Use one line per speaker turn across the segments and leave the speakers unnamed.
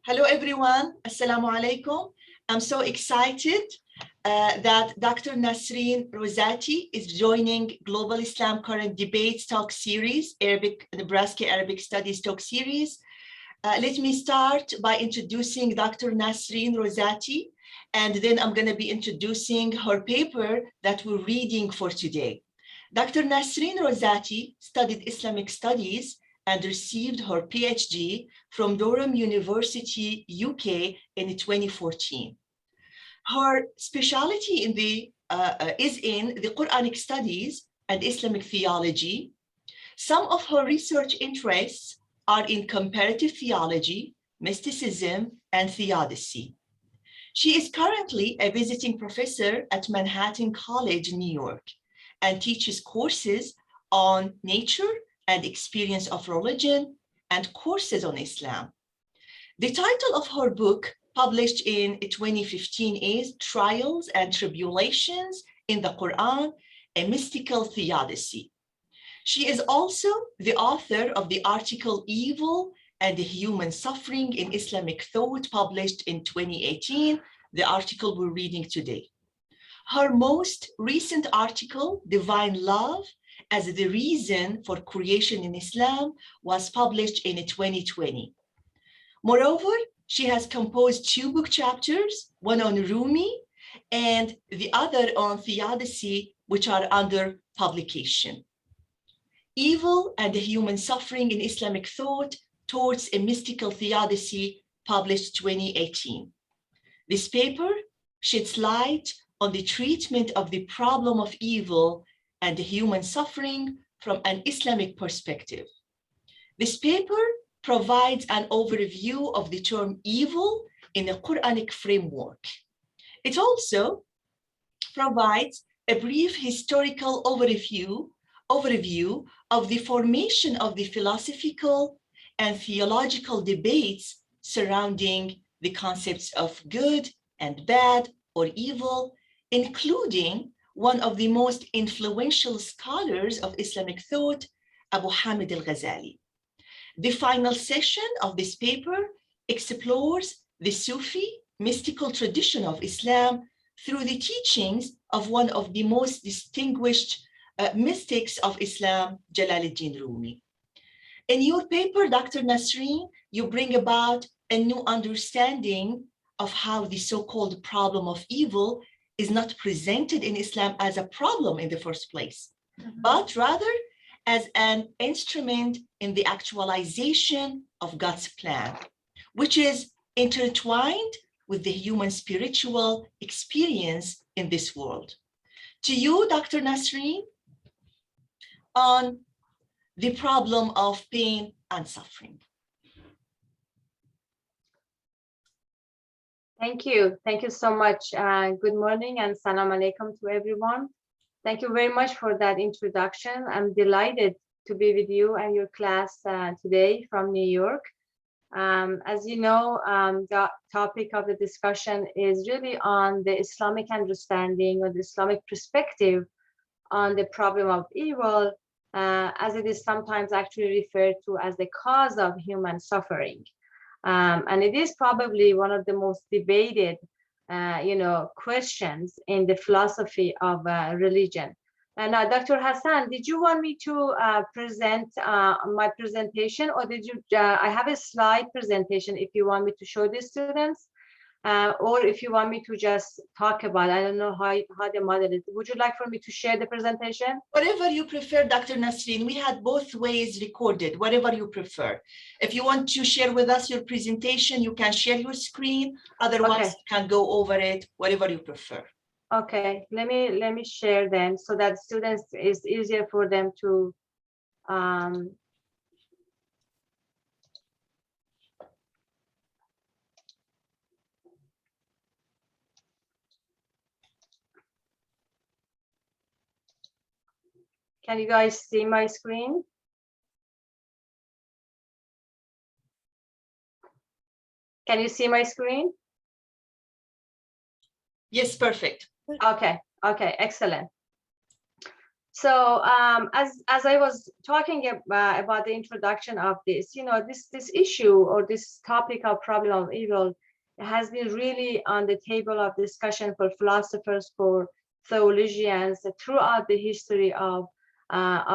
Hello, everyone. Assalamu alaikum. I'm so excited that Dr. Nasrin Rouzati is joining Global Islam Current Debates Talk Series, Nebraska Arabic Studies Talk Series. Let me start by introducing Dr. Nasrin Rouzati, and then I'm going to be introducing her paper that we're reading for today. Dr. Nasrin Rouzati studied Islamic studies and received her PhD from Durham University, UK in 2014. Her specialty is in the Quranic studies and Islamic theology. Some of her research interests are in comparative theology, mysticism, and Theodicy. She is currently a visiting professor at Manhattan College, New York, and teaches courses on nature and experience of religion and courses on Islam. The title of her book, published in 2015, is Trials and Tribulations in the Quran, a Mystical Theodicy. She is also the author of the article Evil and the Human Suffering in Islamic Thought, published in 2018, the article we're reading today. Her most recent article, Divine Love as the Reason for Creation in Islam, was published in 2020. Moreover, she has composed 2 book chapters, one on Rumi and the other on Theodicy, which are under publication. Evil and the Human Suffering in Islamic Thought Towards a Mystical Theodicy, published 2018. This paper sheds light on the treatment of the problem of evil and the human suffering from an Islamic perspective. This paper provides an overview of the term evil in a Quranic framework. It also provides a brief historical overview of the formation of the philosophical and theological debates surrounding the concepts of good and bad or evil, including one of the most influential scholars of Islamic thought, Abu Hamid al-Ghazali. The final session of this paper explores the Sufi mystical tradition of Islam through the teachings of one of the most distinguished mystics of Islam, Jalaluddin Rumi. In your paper, Dr. Nasrin, you bring about a new understanding of how the so-called problem of evil is not presented in Islam as a problem in the first place, but rather as an instrument in the actualization of God's plan, which is intertwined with the human spiritual experience in this world. To you, Dr. Nasrin, on the problem of pain and suffering.
Thank you. Thank you so much. Good morning and salam alaikum to everyone. Thank you very much for that introduction. I'm delighted to be with you and your class today from New York. As you know, the topic of the discussion is really on the Islamic understanding or the Islamic perspective on the problem of evil, as it is sometimes actually referred to as the cause of human suffering. And it is probably one of the most debated, questions in the philosophy of religion. And Dr. Hasan, did you want me to present my presentation, or did you? I have a slide presentation if you want me to show the students, or if you want me to just talk about it. I don't know how the model is. Would you like for me to share the presentation?
Whatever you prefer, Dr. Nasrin. We had both ways recorded, whatever you prefer. If you want to share with us your presentation, you can share your screen. Otherwise, okay, you can go over it, whatever you prefer.
Okay, let me share them so that students is easier for them to Can you guys see my screen? Can you see my screen?
Yes, perfect.
Okay, excellent. So as I was talking about the introduction of this, this issue or this topic of problem of evil has been really on the table of discussion for philosophers, for theologians throughout the history of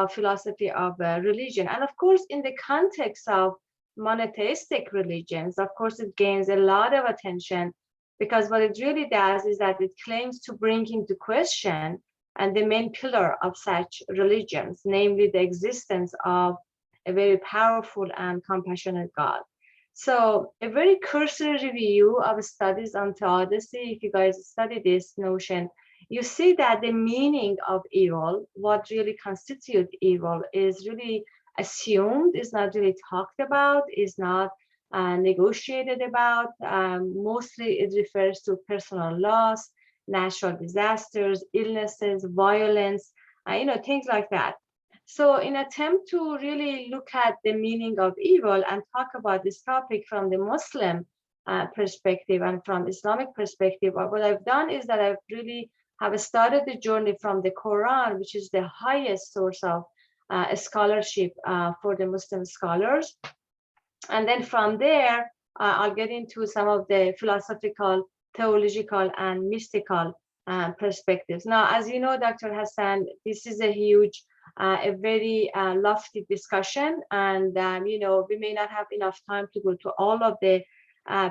philosophy of religion. And of course, in the context of monotheistic religions, of course, it gains a lot of attention, because what it really does is that it claims to bring into question and the main pillar of such religions, namely the existence of a very powerful and compassionate God. So a very cursory review of studies on theodicy, if you guys study this notion, you see that the meaning of evil, what really constitutes evil, is really assumed, is not really talked about, is not negotiated about. Mostly it refers to personal loss, natural disasters, illnesses, violence, things like that. So in attempt to really look at the meaning of evil and talk about this topic from the Muslim perspective and from Islamic perspective, what I've done is that I've really have started the journey from the Quran, which is the highest source of scholarship for the Muslim scholars. And then from there, I'll get into some of the philosophical, theological, and mystical perspectives. Now, as you know, Dr. Hasan, this is a huge, a very lofty discussion, and we may not have enough time to go to all of the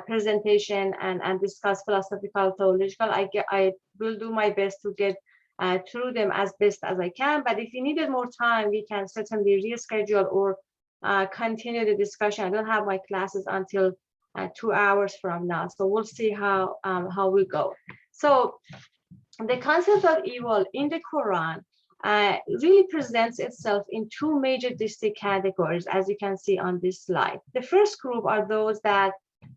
presentation and discuss philosophical, theological. I will do my best to get through them as best as I can. But if you needed more time, we can certainly reschedule or continue the discussion. I don't have my classes until 2 hours from now, so we'll see how we go. So the concept of evil in the Quran really presents itself in two major distinct categories, as you can see on this slide. The first group are those that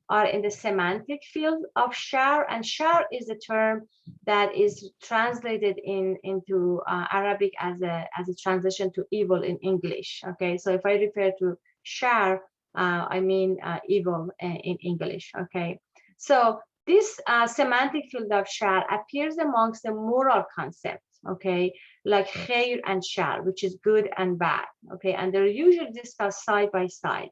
are in the semantic field of shar, and shar is a term that is translated into Arabic as a transition to evil in English. Okay, so if I refer to shar, I mean evil in English. Okay, so this semantic field of shar appears amongst the moral concepts, okay, like khair and shar, which is good and bad. Okay, and they're usually discussed side by side.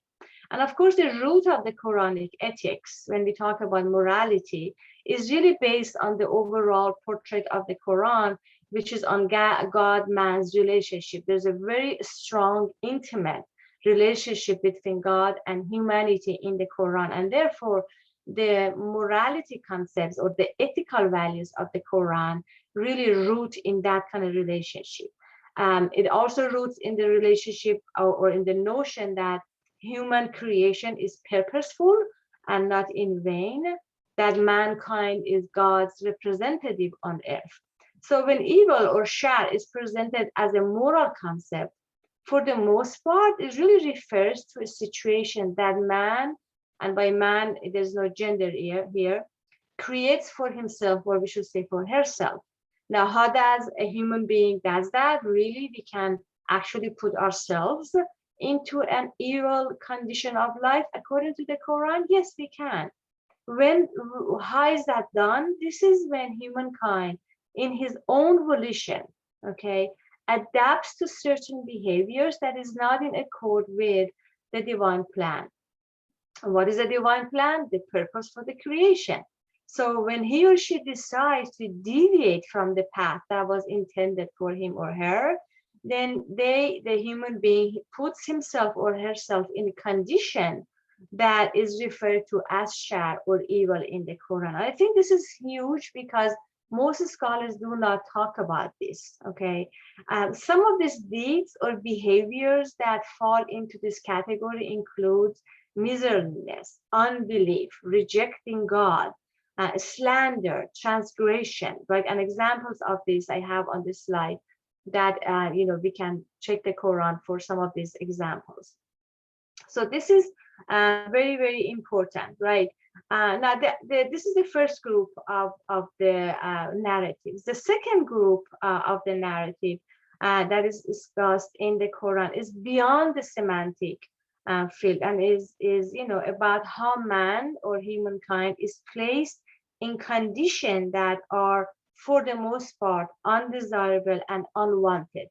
And of course, the root of the Quranic ethics, when we talk about morality, is really based on the overall portrait of the Quran, which is on God-man's relationship. There's a very strong, intimate relationship between God and humanity in the Quran. And therefore, the morality concepts or the ethical values of the Quran really root in that kind of relationship. It also roots in the relationship or in the notion that human creation is purposeful and not in vain, that mankind is God's representative on earth. So when evil or shar is presented as a moral concept, for the most part, it really refers to a situation that man, and by man, there's no gender here, creates for himself, or we should say for herself. Now, how does a human being does that? Really, we can actually put ourselves into an evil condition of life according to the Quran? Yes, we can. How is that done? This is when humankind, in his own volition, okay, adapts to certain behaviors that is not in accord with the divine plan. What is the divine plan? The purpose for the creation. So when he or she decides to deviate from the path that was intended for him or her, then the human being puts himself or herself in a condition that is referred to as shar or evil in the Quran. I think this is huge because most scholars do not talk about this, okay? Some of these deeds or behaviors that fall into this category includes miserliness, unbelief, rejecting God, slander, transgression, right? And examples of this I have on this slide that we can check the Quran for some of these examples. So this is very, very important, right? Now, this is the first group of the narratives. The second group of the narrative that is discussed in the Quran is beyond the semantic field, and is about how man or humankind is placed in conditions that are, for the most part, undesirable and unwanted.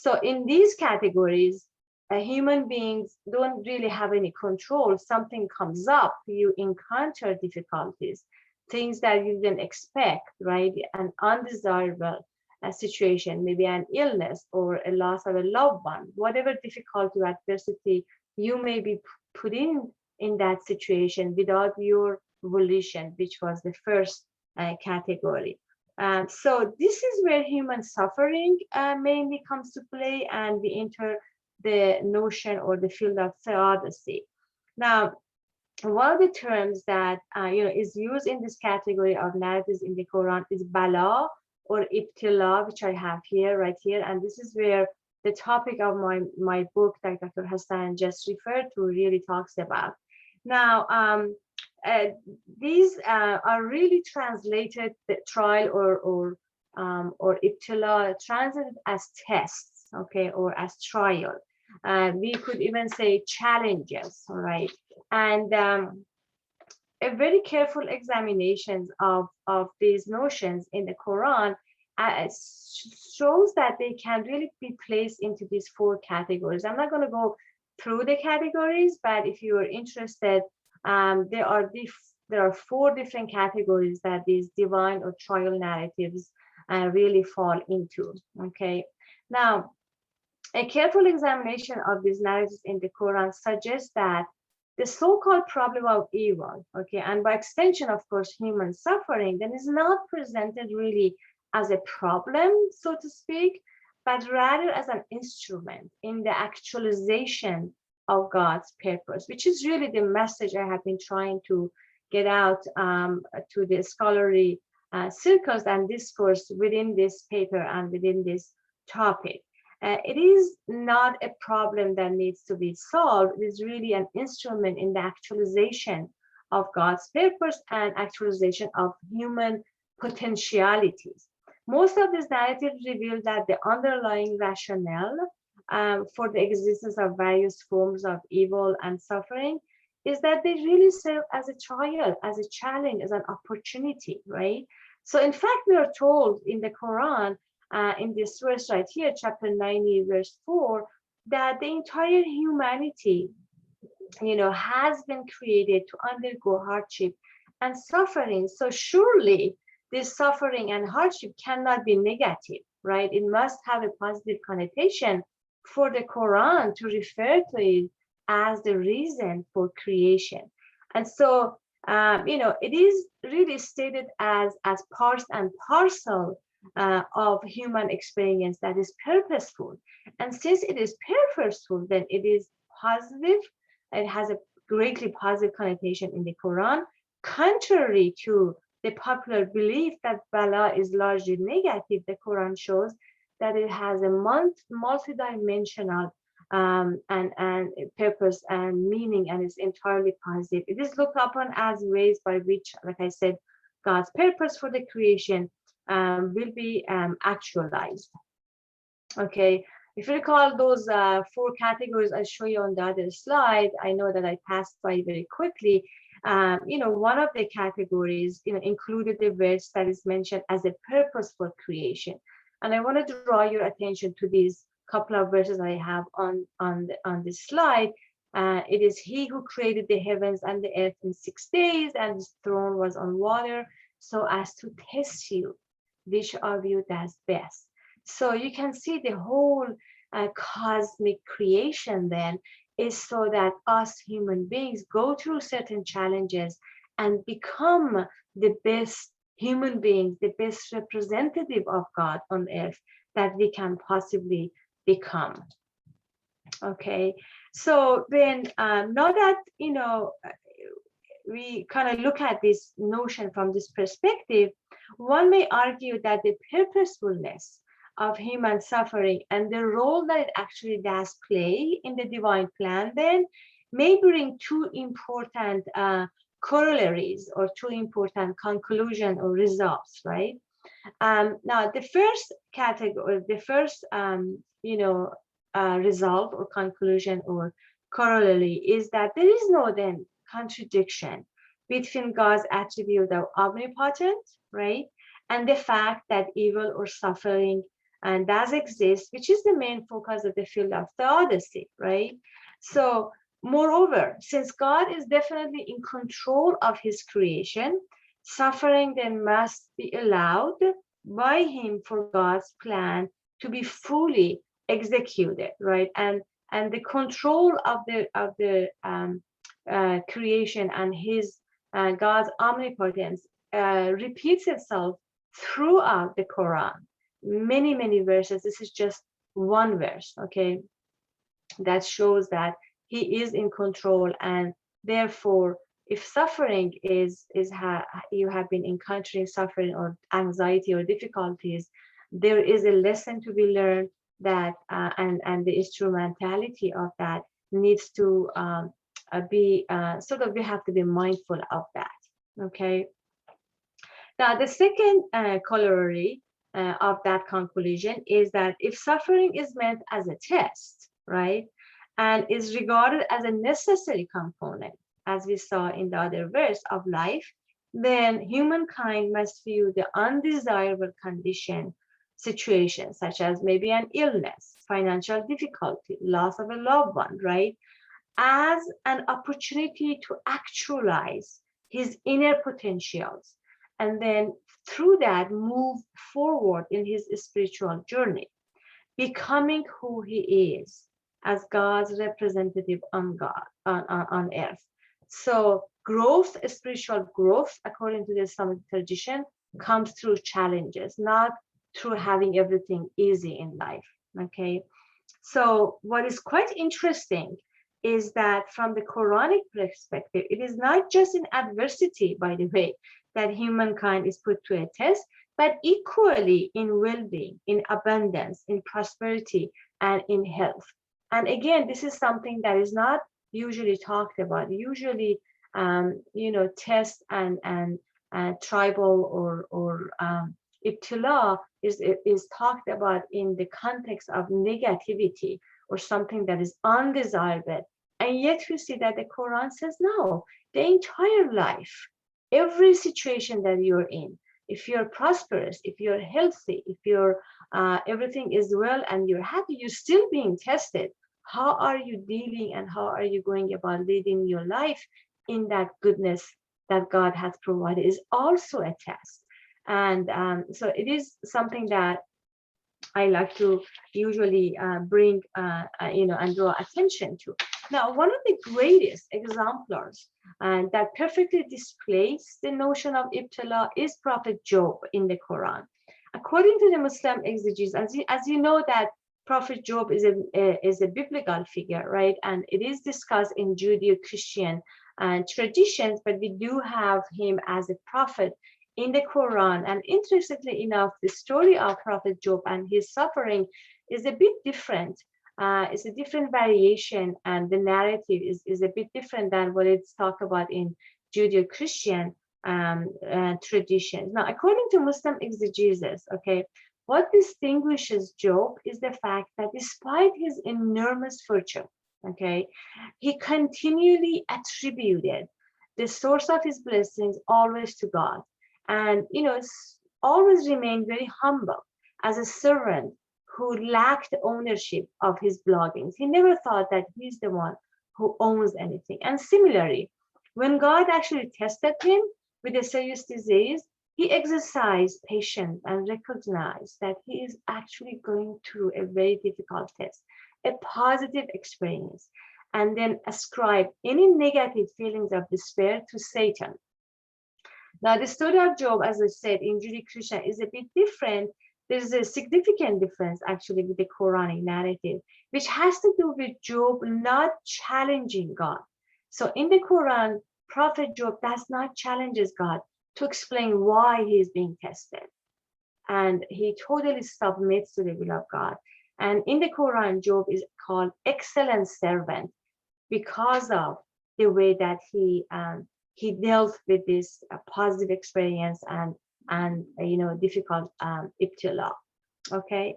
So in these categories, human beings don't really have any control. Something comes up, you encounter difficulties, things that you didn't expect, right? An undesirable situation, maybe an illness or a loss of a loved one, whatever difficulty or adversity you may be put in that situation without your volition, which was the first category. So this is where human suffering mainly comes to play, and we enter the notion or the field of theodicy. Now, one of the terms that is used in this category of narratives in the Quran is bala or ibtila, which I have here, right here, and this is where the topic of my book that Dr. Hasan just referred to really talks about. Now, these are really translated, the trial or ibtila, translated as tests, okay, or as trial. We could even say challenges, all right? And a very careful examinations of these notions in the Quran shows that they can really be placed into these four categories. I'm not going to go through the categories, but if you are interested, there are four different categories that these divine or trial narratives really fall into. Okay, now a careful examination of these narratives in the Quran suggests that the so-called problem of evil, okay, and by extension, of course, human suffering, then is not presented really as a problem, so to speak, but rather as an instrument in the actualization of God's purpose, which is really the message I have been trying to get out to the scholarly circles and discourse within this paper and within this topic. It is not a problem that needs to be solved. It is really an instrument in the actualization of God's purpose and actualization of human potentialities. Most of these narratives reveal that the underlying rationale for the existence of various forms of evil and suffering is that they really serve as a trial, as a challenge, as an opportunity, right? So in fact, we are told in the Quran, in this verse right here, chapter 90, verse 4, that the entire humanity, has been created to undergo hardship and suffering. So surely this suffering and hardship cannot be negative, right? It must have a positive connotation for the Quran to refer to it as the reason for creation. And so, it is really stated as part and parcel of human experience that is purposeful. And since it is purposeful, then it is positive. It has a greatly positive connotation in the Quran, contrary to the popular belief that bala is largely negative. The Quran shows that it has a multi-dimensional and purpose and meaning, and is entirely positive. It is looked upon as ways by which, like I said, God's purpose for the creation will be actualized. Okay, if you recall those four categories I show you on the other slide, I know that I passed by very quickly. One of the categories, included the verse that is mentioned as a purpose for creation. And I want to draw your attention to these couple of verses I have on this slide. It is He who created the heavens and the earth in 6 days, and His throne was on water, so as to test you, which of you does best. So you can see the whole cosmic creation then is so that us human beings go through certain challenges and become the best human beings, the best representative of God on earth that we can possibly become. Okay, so then now that we kind of look at this notion from this perspective, one may argue that the purposefulness of human suffering and the role that it actually does play in the divine plan then may bring two important corollaries or two important conclusions or results, right? Now, the first category, the first result or conclusion or corollary is that there is no then contradiction between God's attribute of omnipotent, right, and the fact that evil or suffering does exist, which is the main focus of the field of theodicy, right? So moreover, since God is definitely in control of his creation, suffering then must be allowed by him for God's plan to be fully executed, right? And the control of the creation and his God's omnipotence repeats itself throughout the Quran. Many verses. This is just one verse, okay, that shows that he is in control, and therefore if suffering you have been encountering suffering or anxiety or difficulties, there is a lesson to be learned that and the instrumentality of that needs to be sort of, we have to be mindful of that, okay. Now the second corollary of that conclusion is that if suffering is meant as a test, right, and is regarded as a necessary component, as we saw in the other verse, of life, then humankind must view the undesirable condition, situations such as maybe an illness, financial difficulty, loss of a loved one, right, as an opportunity to actualize his inner potentials, and then through that move forward in his spiritual journey, becoming who he is as God's representative on earth. So growth, spiritual growth, according to the Islamic tradition, comes through challenges, not through having everything easy in life, okay. So what is quite interesting is that from the Quranic perspective, it is not just in adversity, by the way, that humankind is put to a test, but equally in well-being, in abundance, in prosperity, and in health. And again, this is something that is not usually talked about. Usually, tests and tribal or ibtila is talked about in the context of negativity or something that is undesirable. And yet we see that the Quran says, no, the entire life, every situation that you're in, if you're prosperous, if you're healthy, if you're everything is well and you're happy, you're still being tested. How are you dealing and how are you going about leading your life in that goodness that God has provided is also a test. And so it is something that I like to usually bring, and draw attention to. Now, one of the greatest exemplars that perfectly displays the notion of ibtila is Prophet Job in the Quran. According to the Muslim exegetes, as you know, that Prophet Job is a biblical figure, right? And it is discussed in Judeo-Christian traditions, but we do have him as a prophet in the Quran. And interestingly enough, the story of Prophet Job and his suffering is a bit different. It's a different variation, and the narrative is a bit different than what it's talked about in Judeo-Christian traditions. Now, according to Muslim exegesis, okay, what distinguishes Job is the fact that despite his enormous fortune, okay, he continually attributed the source of his blessings always to God. And, always remained very humble as a servant who lacked ownership of his belongings. He never thought that he's the one who owns anything. And similarly, when God actually tested him with a serious disease, he exercised patience and recognized that he is actually going through a very difficult test, a positive experience, and then ascribe any negative feelings of despair to Satan. Now, the story of Job, as I said, in Judeo-Christian is a bit different. There's a significant difference actually with the Quranic narrative, which has to do with Job not challenging God. So in the Quran, Prophet Job does not challenge God to explain why he is being tested. And he totally submits to the will of God. And in the Quran, Job is called excellent servant because of the way that he dealt with this positive experience and difficult ibtila. Okay,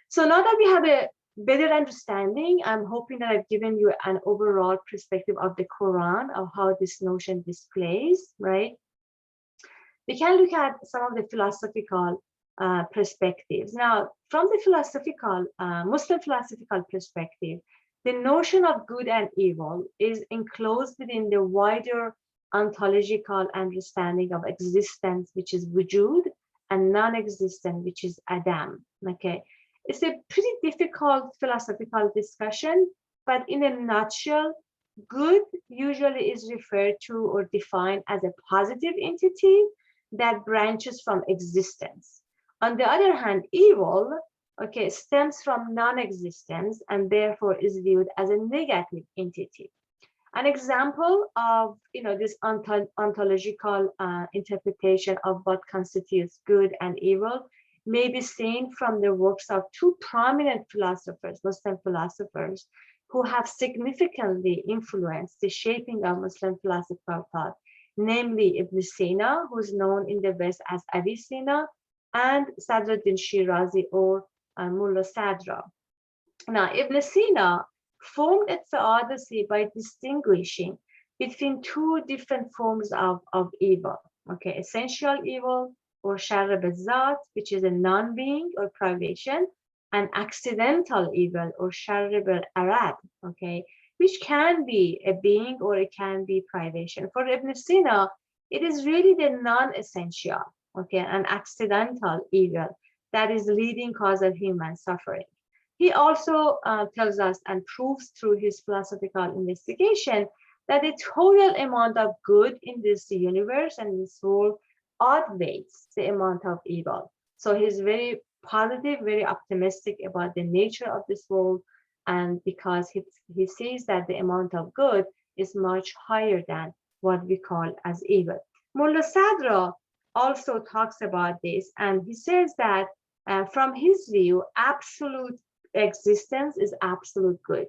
so now that we have a better understanding, I'm hoping that I've given you an overall perspective of the Quran, of how this notion displays, right? We can look at some of the philosophical perspectives. Now, from the philosophical, Muslim philosophical perspective, the notion of good and evil is enclosed within the wider ontological understanding of existence, which is wujud, and non-existent, which is adam. Okay, it's a pretty difficult philosophical discussion, but in a nutshell, good usually is referred to or defined as a positive entity that branches from existence. On the other hand, evil, okay, stems from non-existence and therefore is viewed as a negative entity. An example of this ontological interpretation of what constitutes good and evil may be seen from the works of two prominent philosophers, Muslim philosophers, who have significantly influenced the shaping of Muslim philosophical thought, namely Ibn Sina, who's known in the West as Avicenna, and Sadruddin Shirazi or Mulla Sadra. Now, Ibn Sina formed a theodicy by distinguishing between two different forms of evil, okay, essential evil or sharr bil-zat, which is a non-being or privation, and accidental evil or sharr bil-arad, okay, which can be a being or it can be privation. For Ibn Sina, it is really the non-essential, okay, an accidental evil that is leading cause of human suffering. He also tells us and proves through his philosophical investigation that the total amount of good in this universe and this world outweighs the amount of evil. So he's very positive, very optimistic about the nature of this world, and because he sees that the amount of good is much higher than what we call as evil. Mulla Sadra also talks about this, and he says that from his view, absolute existence is absolute good.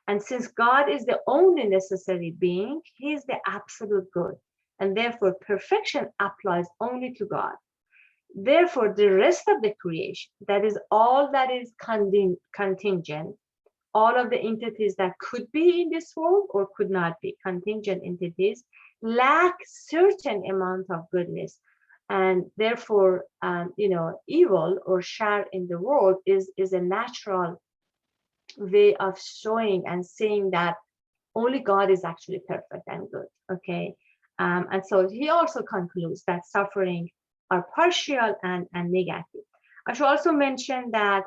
And since God is the only necessary being, he is the absolute good. And therefore, perfection applies only to God. Therefore, the rest of the creation, that is all that is contingent, all of the entities that could be in this world or could not be, contingent entities, lack certain amount of goodness. And therefore, evil or shar in the world is a natural way of showing and saying that only God is actually perfect and good, okay? And so he also concludes that suffering are partial and negative. I should also mention that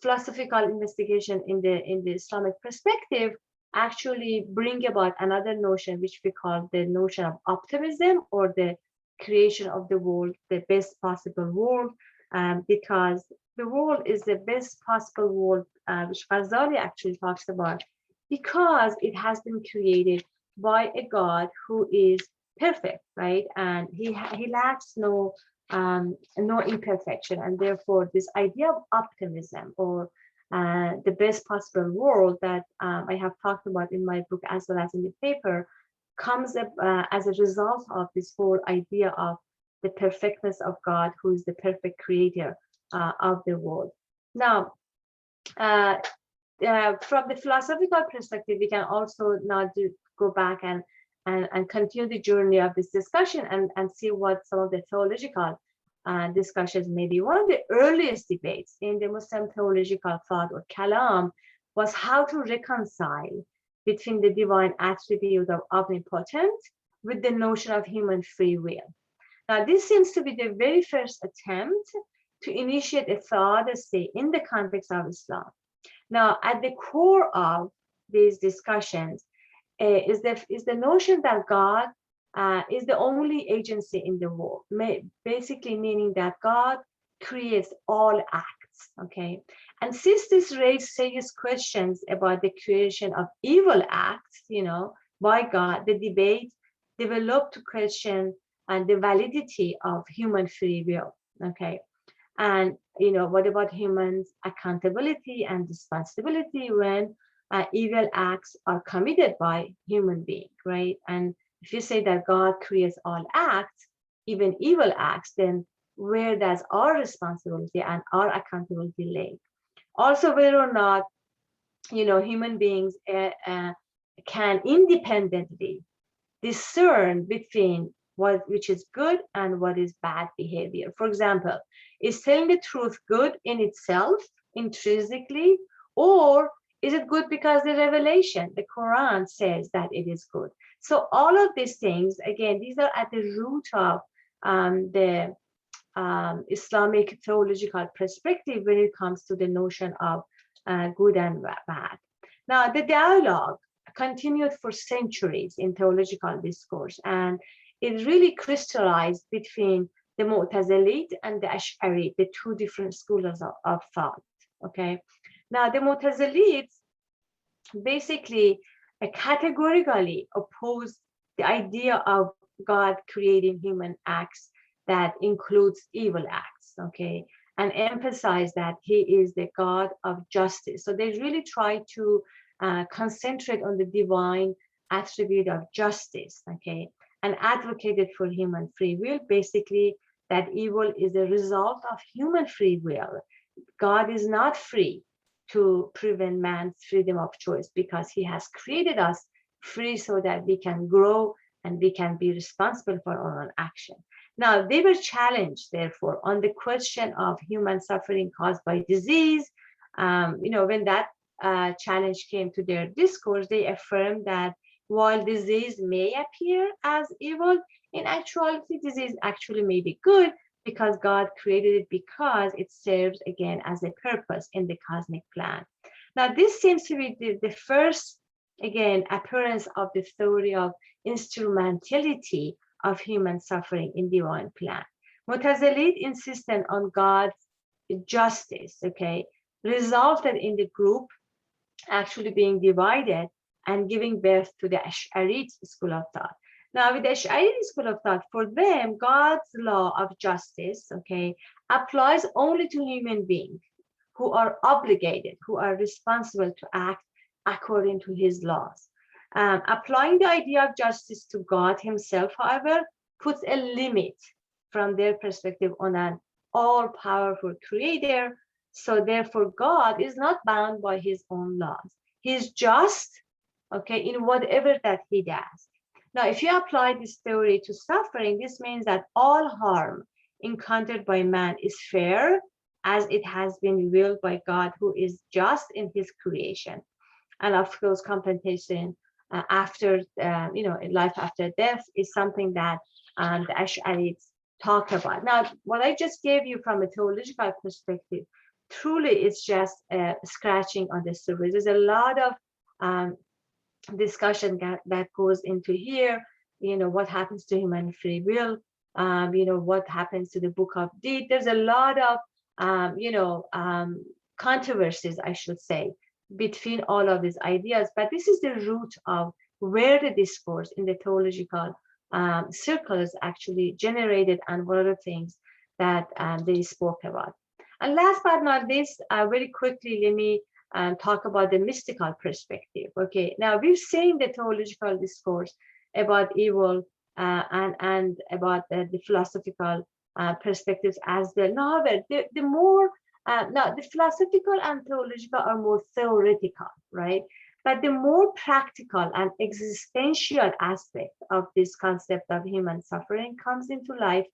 philosophical investigation in the Islamic perspective actually bring about another notion, which we call the notion of optimism, or the creation of the world, the best possible world, because the world is the best possible world, which Ghazali actually talks about, because it has been created by a God who is perfect, right? And he lacks no imperfection, and therefore this idea of optimism or the best possible world that I have talked about in my book as well as in the paper comes up as a result of this whole idea of the perfectness of God, who is the perfect creator of the world. Now, from the philosophical perspective, we can also now go back and continue the journey of this discussion and see what some of the theological discussions may be. One of the earliest debates in the Muslim theological thought, or kalam, was how to reconcile between the divine attribute of omnipotent with the notion of human free will. Now, this seems to be the very first attempt to initiate a theodicy in the context of Islam. Now, at the core of these discussions is the notion that God is the only agency in the world, basically meaning that God creates all acts, okay? And since this raised serious questions about the creation of evil acts, by God, the debate developed to question the validity of human free will, okay? And, what about humans' accountability and responsibility when evil acts are committed by human beings, right? And if you say that God creates all acts, even evil acts, then where does our responsibility and our accountability lay? Also, whether or not, human beings can independently discern between which is good and what is bad behavior. For example, is telling the truth good in itself, intrinsically, or is it good because the revelation, the Quran says that it is good? So all of these things, again, these are at the root of the Islamic theological perspective when it comes to the notion of good and bad. Now, the dialogue continued for centuries in theological discourse, and it really crystallized between the Mu'tazilite and the Ash'ari, the two different schools of thought. Okay, now the Mu'tazilites basically categorically opposed the idea of God creating human acts that includes evil acts, okay, and emphasize that he is the God of justice. So they really try to concentrate on the divine attribute of justice, okay, and advocated for human free will, basically that evil is a result of human free will. God is not free to prevent man's freedom of choice because he has created us free so that we can grow and we can be responsible for our own action. Now, they were challenged, therefore, on the question of human suffering caused by disease. When that challenge came to their discourse, they affirmed that while disease may appear as evil, in actuality, disease actually may be good because God created it because it serves, again, as a purpose in the cosmic plan. Now, this seems to be the first, again, appearance of the theory of instrumentality of human suffering in divine plan. Mu'tazilite insisted on God's justice, okay, resulted in the group actually being divided and giving birth to the Ash'ari school of thought. Now, with the Ash'ari school of thought, for them, God's law of justice, okay, applies only to human beings who are obligated, who are responsible to act according to his laws. Applying the idea of justice to God himself, however, puts a limit from their perspective on an all-powerful creator. So therefore, God is not bound by his own laws. He's just, okay, in whatever that he does. Now, if you apply this theory to suffering, this means that all harm encountered by man is fair as it has been willed by God, who is just in his creation. And of course, compensation after, life after death is something that the Ash'arites talk about. Now, what I just gave you from a theological perspective, truly it's just scratching on the surface. There's a lot of discussion that goes into here, what happens to human free will, what happens to the book of deed. There's a lot of, controversies, I should say, between all of these ideas, but this is the root of where the discourse in the theological circles actually generated and what are the things that they spoke about. And last but not least, very quickly, let me talk about the mystical perspective. Okay, now we've seen the theological discourse about evil and about the philosophical perspectives as well. Now, the more now the philosophical and theological are more theoretical, right? But the more practical and existential aspect of this concept of human suffering comes into life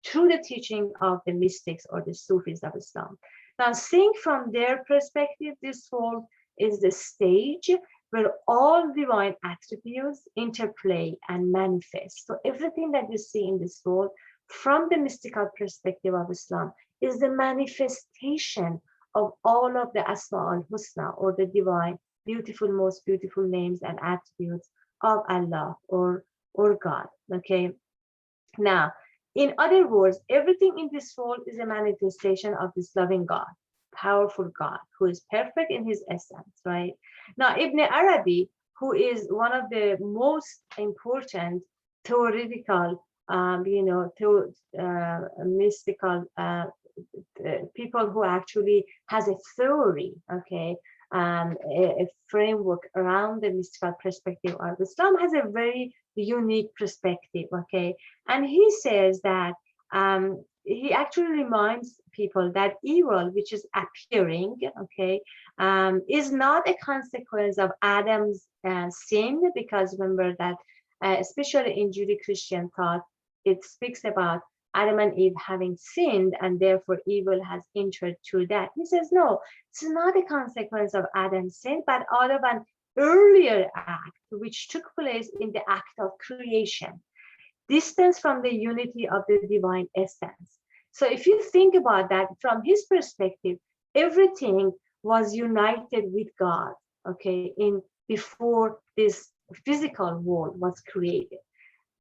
through the teaching of the mystics or the Sufis of Islam. Now, seeing from their perspective, this world is the stage where all divine attributes interplay and manifest. So everything that you see in this world from the mystical perspective of Islam is the manifestation of all of the Asma al-Husna, or the divine, beautiful, most beautiful names and attributes of Allah or God, okay? Now, in other words, everything in this world is a manifestation of this loving God, powerful God, who is perfect in his essence, right? Now, Ibn Arabi, who is one of the most important theoretical, mystical people who actually has a theory, okay, a framework around the mystical perspective of Islam, has a very unique perspective, okay? And he says that he actually reminds people that evil, which is appearing, okay, is not a consequence of Adam's sin, because remember that, especially in Judeo-Christian thought, it speaks about Adam and Eve having sinned, and therefore evil has entered through that. He says, no, it's not a consequence of Adam's sin, but out of an earlier act which took place in the act of creation, distance from the unity of the divine essence. So if you think about that from his perspective, everything was united with God, okay, before this physical world was created.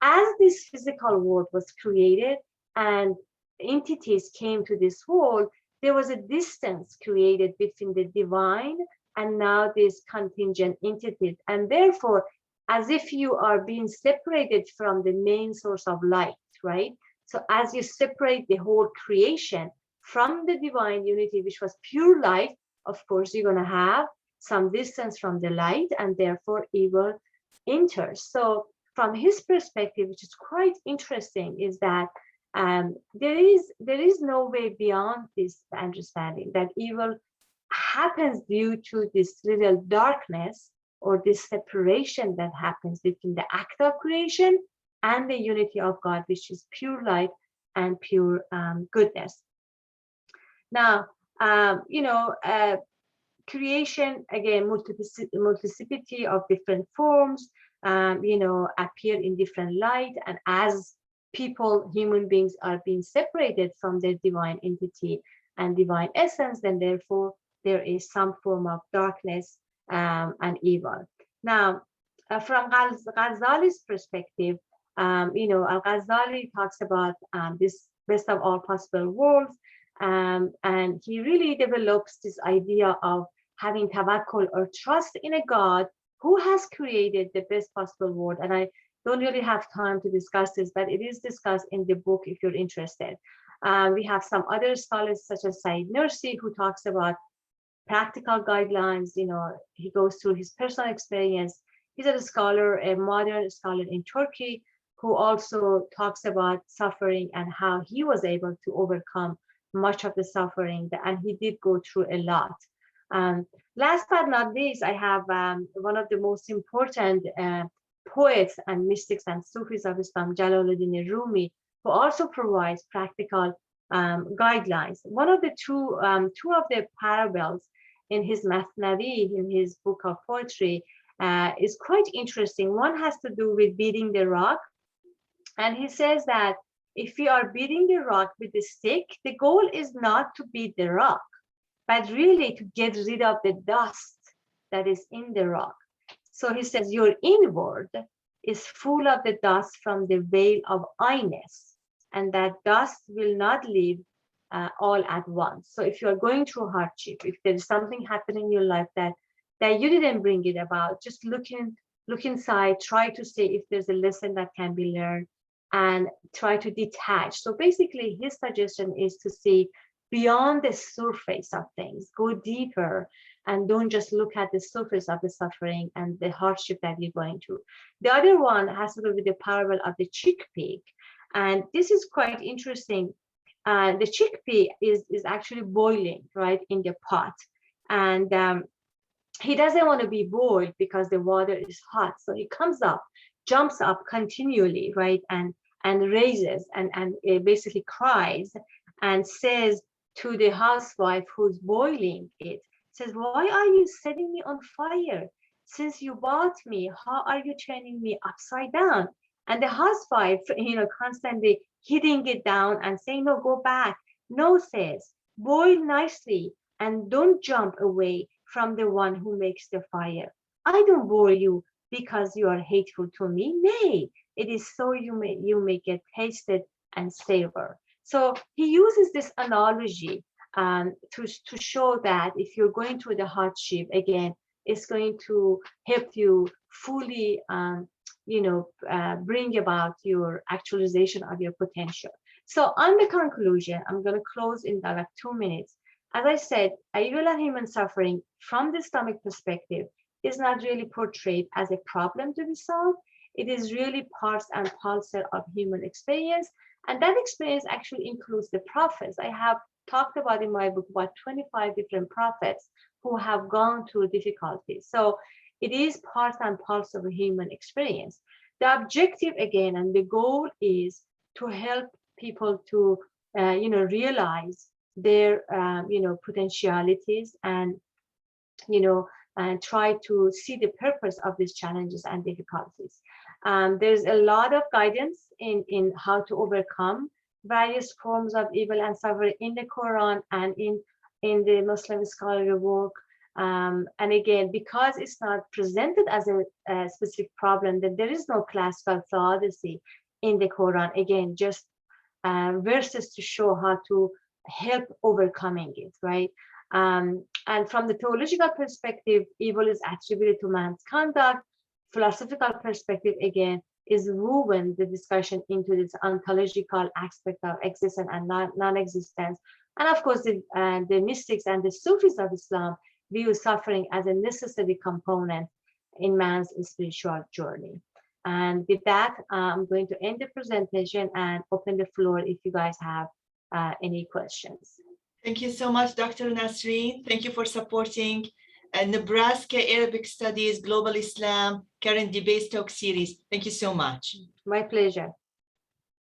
As this physical world was created and entities came to this world, there was a distance created between the divine and now these contingent entities. And therefore, as if you are being separated from the main source of light, right? So as you separate the whole creation from the divine unity, which was pure light, of course, you're going to have some distance from the light, and therefore evil enters. So from his perspective, which is quite interesting, is that there is no way beyond this understanding that evil happens due to this little darkness or this separation that happens between the act of creation and the unity of God, which is pure light and pure goodness. Now, creation, again, multiplicity of different forms, appear in different light, and as people, human beings, are being separated from their divine entity and divine essence, then therefore there is some form of darkness and evil. Now, from Ghazali's perspective, Al-Ghazali talks about this best of all possible worlds, and he really develops this idea of having tawakkul or trust in a God who has created the best possible world. And I don't really have time to discuss this, but it is discussed in the book if you're interested. We have some other scholars such as Said Nursi, who talks about practical guidelines. He goes through his personal experience. He's a scholar, a modern scholar in Turkey, who also talks about suffering and how he was able to overcome much of the suffering, and he did go through a lot. Last but not least, I have one of the most important poets and mystics and Sufis of Islam, Jalaluddin Rumi, who also provides practical guidelines. One of the two of the parables in his Masnavi, in his book of poetry, is quite interesting. One has to do with beating the rock, and he says that if you are beating the rock with a stick, the goal is not to beat the rock, but really to get rid of the dust that is in the rock. So he says your inward is full of the dust from the veil of I-ness, and that dust will not leave all at once. So if you are going through hardship, if there is something happening in your life that you didn't bring it about, just look inside, try to see if there's a lesson that can be learned, and try to detach. So basically his suggestion is to see beyond the surface of things, go deeper, and don't just look at the surface of the suffering and the hardship that you're going through. The other one has to do with the parable of the chickpea, and this is quite interesting. The chickpea is actually boiling right in the pot, and he doesn't want to be boiled because the water is hot, so he comes up, jumps up continually, right, and raises and basically cries and says to the housewife who's boiling it, says, why are you setting me on fire? Since you bought me, how are you turning me upside down? And the housewife, constantly hitting it down and saying, no, go back. No, says, boil nicely and don't jump away from the one who makes the fire. I don't boil you because you are hateful to me. Nay, it is so you may get tasted and savor. So he uses this analogy to show that if you're going through the hardship, again, it's going to help you fully, bring about your actualization of your potential. So on the conclusion, I'm going to close in like 2 minutes. As I said, evil and human suffering from the Islamic perspective is not really portrayed as a problem to be solved. It is really parts and parcel of human experience. And that experience actually includes the prophets. I have talked about in my book about 25 different prophets who have gone through difficulties. So it is part and parcel of a human experience. The objective, again, and the goal is to help people to, realize their, potentialities and, and try to see the purpose of these challenges and difficulties. There's a lot of guidance in how to overcome various forms of evil and suffering in the Quran and in the Muslim scholarly work. And again, because it's not presented as a specific problem, that there is no classical theodicy in the Quran. Again, just verses to show how to help overcoming it, right? And from the theological perspective, evil is attributed to man's conduct. Philosophical perspective, again, is woven the discussion into this ontological aspect of existence and non-existence. And of course, the mystics and the Sufis of Islam view suffering as a necessary component in man's spiritual journey. And with that, I'm going to end the presentation and open the floor if you guys have any questions.
Thank you so much, Dr. Nasrin. Thank you for supporting Nebraska Arabic Studies Global Islam Current Debates Talk Series. Thank you so much.
My pleasure.